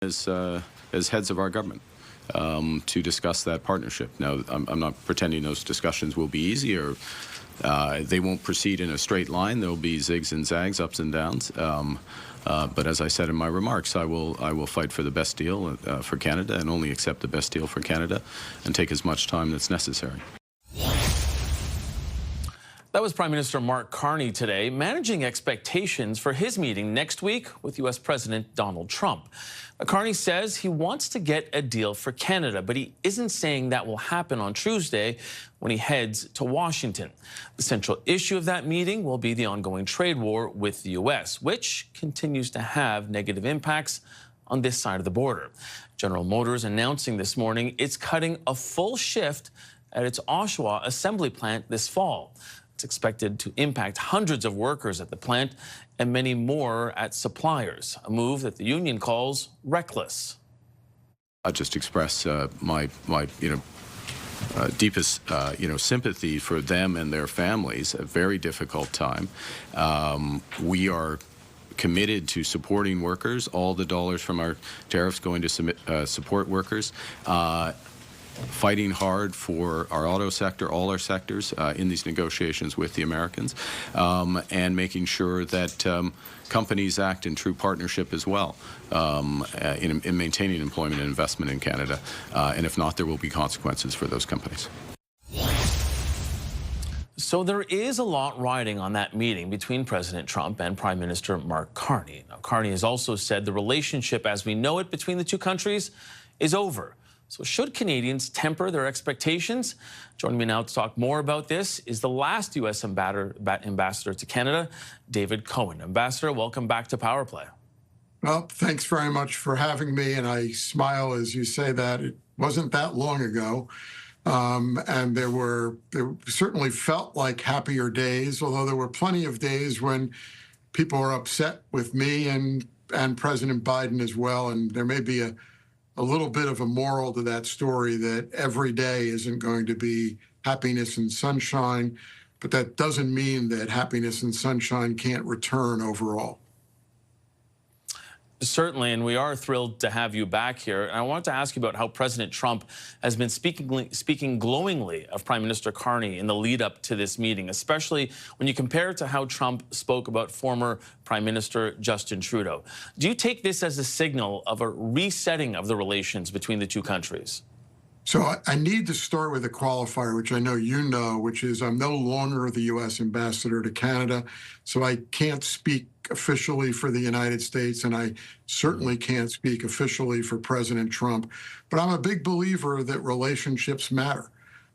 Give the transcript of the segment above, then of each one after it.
as heads of our government to discuss that partnership. Now, I'm not pretending those discussions will be easy or they won't proceed in a straight line. There will be zigs and zags, ups and downs. But as I said in my remarks, I will fight for the best deal for Canada and only accept the best deal for Canada and take as much time that's necessary. That was Prime Minister Mark Carney today, managing expectations for his meeting next week with U.S. President Donald Trump. Carney says he wants to get a deal for Canada, but he isn't saying that will happen on Tuesday when he heads to Washington. The central issue of that meeting will be the ongoing trade war with the U.S., which continues to have negative impacts on this side of the border. General Motors announcing this morning it's cutting a full shift at its Oshawa assembly plant this fall. It's expected to impact hundreds of workers at the plant and many more at suppliers, a move that the union calls reckless. I just express my deepest sympathy for them and their families. A very difficult time. We are committed to supporting workers. All the dollars from our tariffs going to support workers. Fighting hard for our auto sector, all our sectors in these negotiations with the Americans, and making sure that companies act in true partnership as well in maintaining employment and investment in Canada. And if not, there will be consequences for those companies. So there is a lot riding on that meeting between President Trump and Prime Minister Mark Carney. Now, Carney has also said the relationship as we know it between the two countries is over. So should Canadians temper their expectations? Joining me now to talk more about this is the last U.S. ambassador to Canada, David Cohen. Ambassador, welcome back to Power Play. Well, thanks very much for having me, and I smile as you say that. It wasn't that long ago, and there certainly felt like happier days, although there were plenty of days when people were upset with me and President Biden as well, and there may be a little bit of a moral to that story that every day isn't going to be happiness and sunshine, but that doesn't mean that happiness and sunshine can't return overall. Certainly, and we are thrilled to have you back here. And I wanted to ask you about how President Trump has been speaking glowingly of Prime Minister Carney in the lead up to this meeting, especially when you compare it to how Trump spoke about former Prime Minister Justin Trudeau. Do you take this as a signal of a resetting of the relations between the two countries? So I need to start with a qualifier, which I know you know, which is I'm no longer the U.S. ambassador to Canada, so I can't speak officially for the United States, and I certainly can't speak officially for President Trump. But I'm a big believer that relationships matter.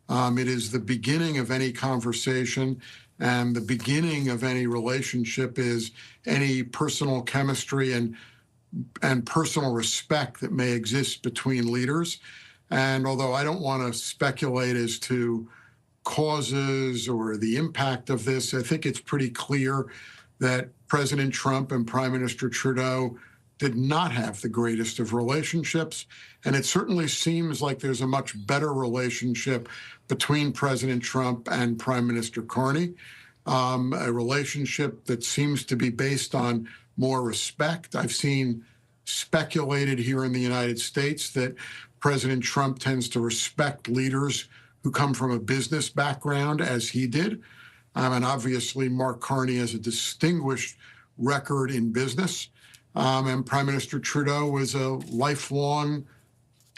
It is the beginning of any conversation, and the beginning of any relationship is any personal chemistry and personal respect that may exist between leaders. And although I don't want to speculate as to causes or the impact of this, I think it's pretty clear that President Trump and Prime Minister Trudeau did not have the greatest of relationships. And it certainly seems like there's a much better relationship between President Trump and Prime Minister Carney, a relationship that seems to be based on more respect. I've seen speculated here in the United States that President Trump tends to respect leaders who come from a business background, as he did. And obviously, Mark Carney has a distinguished record in business. And Prime Minister Trudeau was a lifelong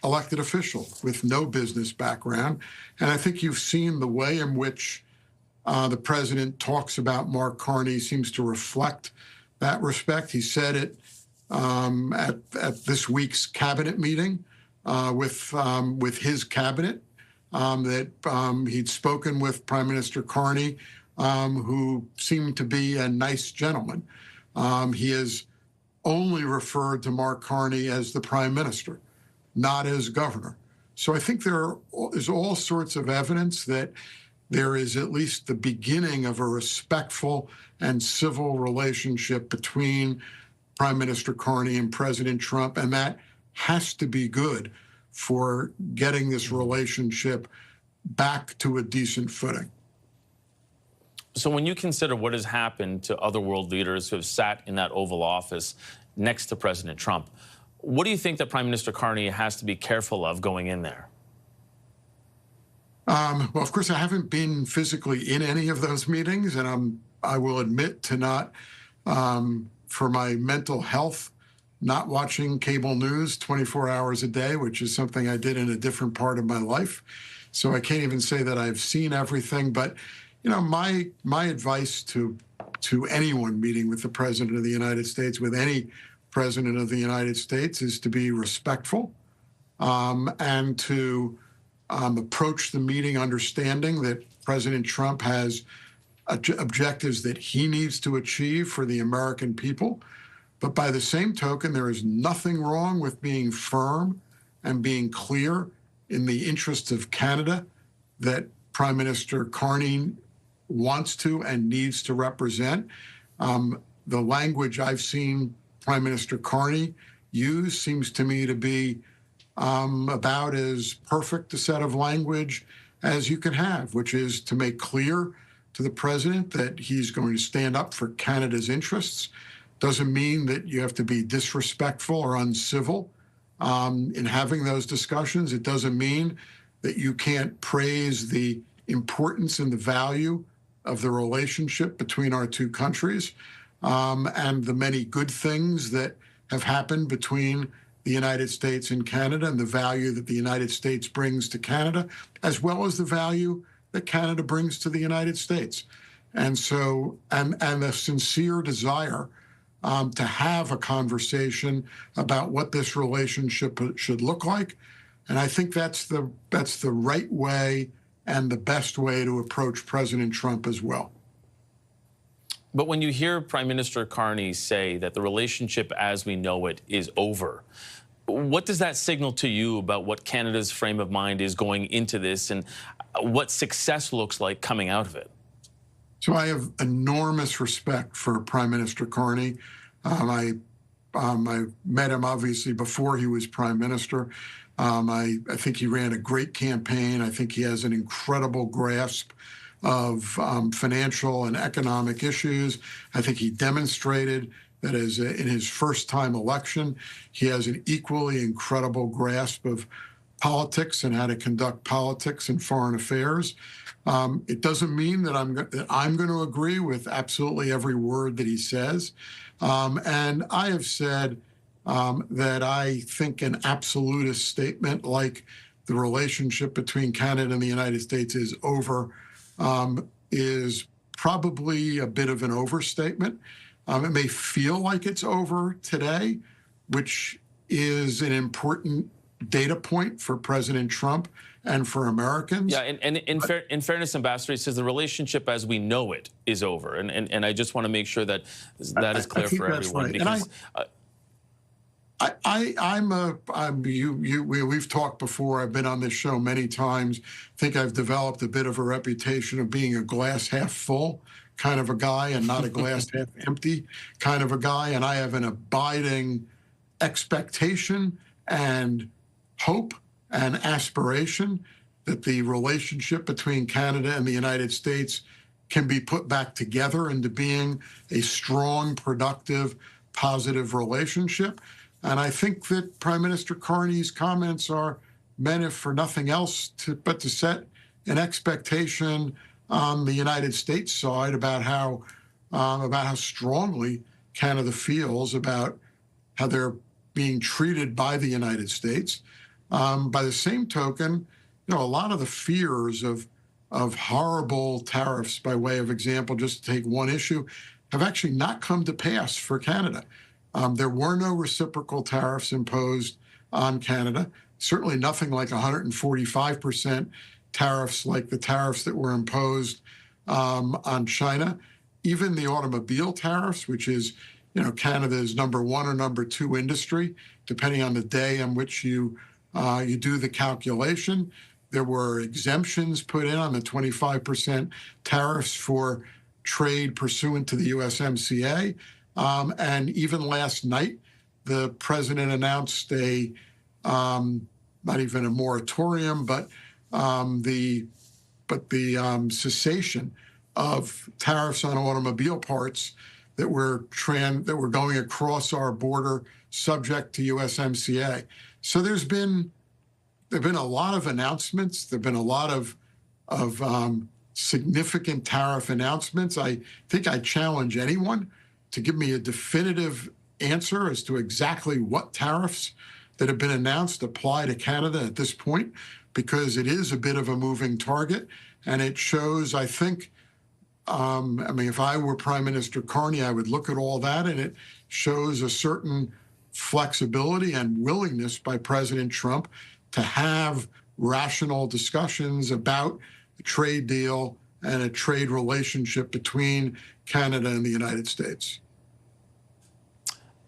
elected official with no business background. And I think you've seen the way in which the president talks about Mark Carney seems to reflect that respect. He said it at this week's cabinet meeting with his cabinet, that he'd spoken with Prime Minister Carney, who seemed to be a nice gentleman. He has only referred to Mark Carney as the Prime Minister, not as governor. So I think there is all sorts of evidence that there is at least the beginning of a respectful and civil relationship between Prime Minister Carney and President Trump, and that has to be good for getting this relationship back to a decent footing. So when you consider what has happened to other world leaders who have sat in that Oval Office next to President Trump, What do you think that Prime Minister Carney has to be careful of going in there? Well, of course, I haven't been physically in any of those meetings, and I will admit to not, for my mental health, not watching cable news 24 hours a day, which is something I did in a different part of my life. So I can't even say that I've seen everything. But, you know, my advice to anyone meeting with the President of the United States, with any President of the United States, is to be respectful and to approach the meeting understanding that President Trump has objectives that he needs to achieve for the American people. But by the same token, there is nothing wrong with being firm and being clear in the interests of Canada that Prime Minister Carney wants to and needs to represent. The language I've seen Prime Minister Carney use seems to me to be about as perfect a set of language as you can have, which is to make clear to the president that he's going to stand up for Canada's interests. Doesn't mean that you have to be disrespectful or uncivil in having those discussions. It doesn't mean that you can't praise the importance and the value of the relationship between our two countries and the many good things that have happened between the United States and Canada, and the value that the United States brings to Canada, as well as the value that Canada brings to the United States. And so, and a sincere desire to have a conversation about what this relationship should look like. And I think that's the right way and the best way to approach President Trump as well. But when you hear Prime Minister Carney say that the relationship as we know it is over, what does that signal to you about what Canada's frame of mind is going into this and what success looks like coming out of it? So I have enormous respect for Prime Minister Carney. I met him obviously before he was Prime Minister. I think he ran a great campaign. I think he has an incredible grasp of financial and economic issues. I think he demonstrated that in his first-time election, he has an equally incredible grasp of politics and how to conduct politics and foreign affairs. It doesn't mean that I'm going to agree with absolutely every word that he says. And I have said that I think an absolutist statement like the relationship between Canada and the United States is over is probably a bit of an overstatement. It may feel like it's over today, which is an important data point for President Trump and for Americans. Yeah, and in fairness, Ambassador, he says the relationship as we know it is over. And I just want to make sure that that is clear for everyone. Right. Because we've talked before. I've been on this show many times. I think I've developed a bit of a reputation of being a glass half full kind of a guy and not a glass half empty kind of a guy. And I have an abiding expectation and hope and aspiration that the relationship between Canada and the United States can be put back together into being a strong, productive, positive relationship. And I think that Prime Minister Carney's comments are meant, if for nothing else, but to set an expectation on the United States side about how strongly Canada feels about how they're being treated by the United States. By the same token, you know, a lot of the fears of horrible tariffs, by way of example, just to take one issue, have actually not come to pass for Canada. There were no reciprocal tariffs imposed on Canada, certainly nothing like 145% tariffs like the tariffs that were imposed on China. Even the automobile tariffs, which is, you know, Canada's number one or number two industry, depending on the day on which you do the calculation. There were exemptions put in on the 25% tariffs for trade pursuant to the USMCA. And even last night, the president announced not even a moratorium, but the cessation of tariffs on automobile parts that we're going across our border subject to USMCA. So there've been a lot of announcements. There've been a lot of significant tariff announcements. I think I challenge anyone to give me a definitive answer as to exactly what tariffs that have been announced apply to Canada at this point, because it is a bit of a moving target, and it shows, I think, I mean, if I were Prime Minister Carney, I would look at all that, and it shows a certain flexibility and willingness by President Trump to have rational discussions about a trade deal and a trade relationship between Canada and the United States.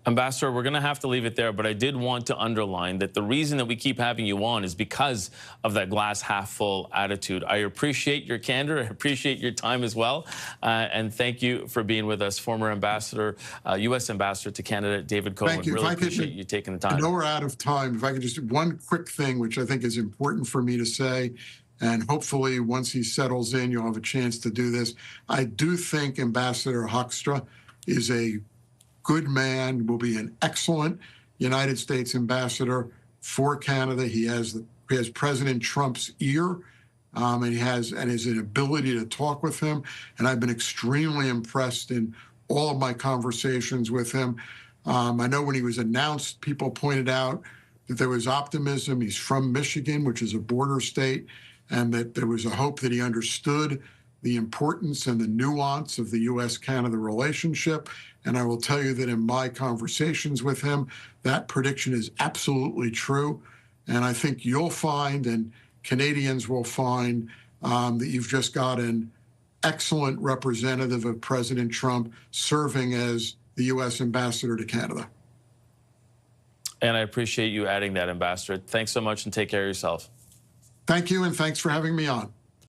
Ambassador, we're going to have to leave it there, but I did want to underline that the reason that we keep having you on is because of that glass half full attitude. I appreciate your candor. I appreciate your time as well. And thank you for being with us, former ambassador, U.S. ambassador to Canada, David Cohen. Thank you. Really appreciate you taking the time. I know we're out of time. If I could just, one quick thing, which I think is important for me to say, and hopefully once he settles in, you'll have a chance to do this. I do think Ambassador Hoekstra is a good man, will be an excellent United States ambassador for Canada. He has President Trump's ear, and he has an ability to talk with him. And I've been extremely impressed in all of my conversations with him. I know when he was announced, people pointed out that there was optimism. He's from Michigan, which is a border state, and that there was a hope that he understood the importance and the nuance of the U.S.-Canada relationship. And I will tell you that in my conversations with him, that prediction is absolutely true. And I think you'll find, and Canadians will find, that you've just got an excellent representative of President Trump serving as the U.S. ambassador to Canada. And I appreciate you adding that, Ambassador. Thanks so much, and take care of yourself. Thank you, and thanks for having me on.